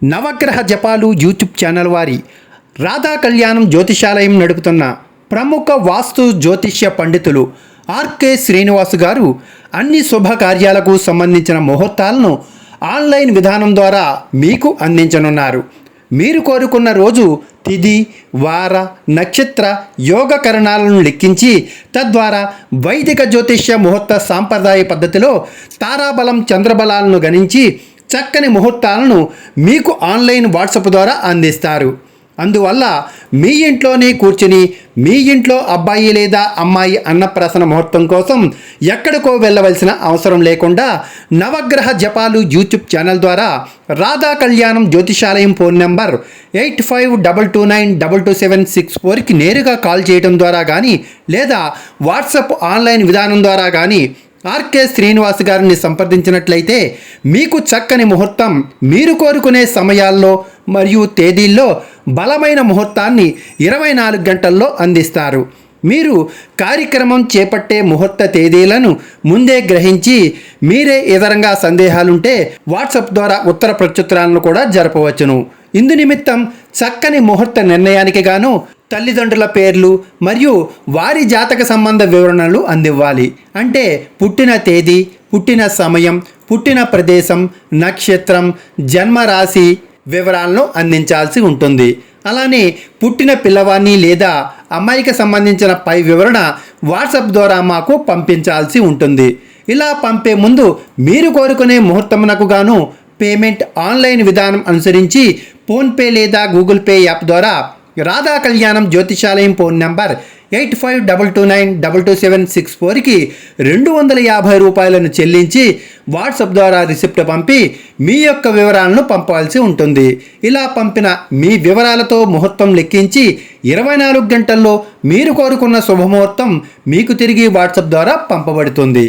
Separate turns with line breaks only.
నవగ్రహ జపాలు YouTube channel వారి రాధా కళ్యాణం జ్యోతిషాలయం నడుపుతున్న ప్రముఖ వాస్తు జ్యోతిష్య పండితులు ఆర్కే శ్రీనివాస్ గారు అన్ని శుభకార్యాలకు సంబంధించిన ముహూర్తాలను ఆన్లైన్ విధానం ద్వారా మీకు అందించనున్నారు. మీరు కోరుకున్న రోజు, తిథి, వార, నక్షత్ర, యోగకరణాలను లెక్కించి తద్వారా వైదిక జ్యోతిష్య ముహూర్త సాంప్రదాయ పద్ధతిలో తారాబలం, చంద్రబలాలను గణించి చక్కని ముహూర్తాలను మీకు ఆన్లైన్ వాట్సాప్ ద్వారా అందిస్తారు. అందువల్ల మీ ఇంట్లోనే కూర్చుని మీ ఇంట్లో అబ్బాయి లేదా అమ్మాయి అన్నప్రాసన ముహూర్తం కోసం ఎక్కడికో వెళ్ళవలసిన అవసరం లేకుండా నవగ్రహ జపాలు యూట్యూబ్ ఛానల్ ద్వారా రాధా కళ్యాణం జ్యోతిషాలయం ఫోన్ నెంబర్ 8522922764కి నేరుగా కాల్ చేయడం ద్వారా కానీ లేదా వాట్సాప్ ఆన్లైన్ విధానం ద్వారా కానీ ఆర్కే శ్రీనివాస్ గారిని సంప్రదించినట్లయితే మీకు చక్కని ముహూర్తం, మీరు కోరుకునే సమయాల్లో మరియు తేదీల్లో బలమైన ముహూర్తాన్ని 24 గంటల్లో అందిస్తారు. మీరు కార్యక్రమం చేపట్టే ముహూర్త తేదీలను ముందే గ్రహించి మీరే ఇతరంగా సందేహాలుంటే వాట్సాప్ ద్వారా ఉత్తర ప్రత్యుత్తరాలను కూడా జరపవచ్చును. ఇందు నిమిత్తం చక్కని ముహూర్త నిర్ణయానికి గాను తల్లిదండ్రుల పేర్లు మరియు వారి జాతక సంబంధ వివరణలు అందివ్వాలి. అంటే పుట్టిన తేదీ, పుట్టిన సమయం, పుట్టిన ప్రదేశం, నక్షత్రం, జన్మరాశి వివరాలను అందించాల్సి ఉంటుంది. అలానే పుట్టిన పిల్లవాడిని లేదా అమ్మాయికి సంబంధించిన పై వివరణ వాట్సాప్ ద్వారా మాకు పంపించాల్సి ఉంటుంది. ఇలా పంపే ముందు మీరు కోరుకునే ముహూర్తమునకు గాను పేమెంట్ ఆన్లైన్ విధానం అనుసరించి ఫోన్పే లేదా గూగుల్ పే యాప్ ద్వారా రాధా కళ్యాణం జ్యోతిషాలయం ఫోన్ నంబర్ 8522922764కి 250 రూపాయలను చెల్లించి వాట్సాప్ ద్వారా రిసిప్ట్ పంపి మీ యొక్క వివరాలను పంపాల్సి ఉంటుంది. ఇలా పంపిన మీ వివరాలతో ముహూర్తం లెక్కించి 24 గంటల్లో మీరు కోరుకున్న శుభముహూర్తం మీకు తిరిగి వాట్సాప్ ద్వారా పంపబడుతుంది.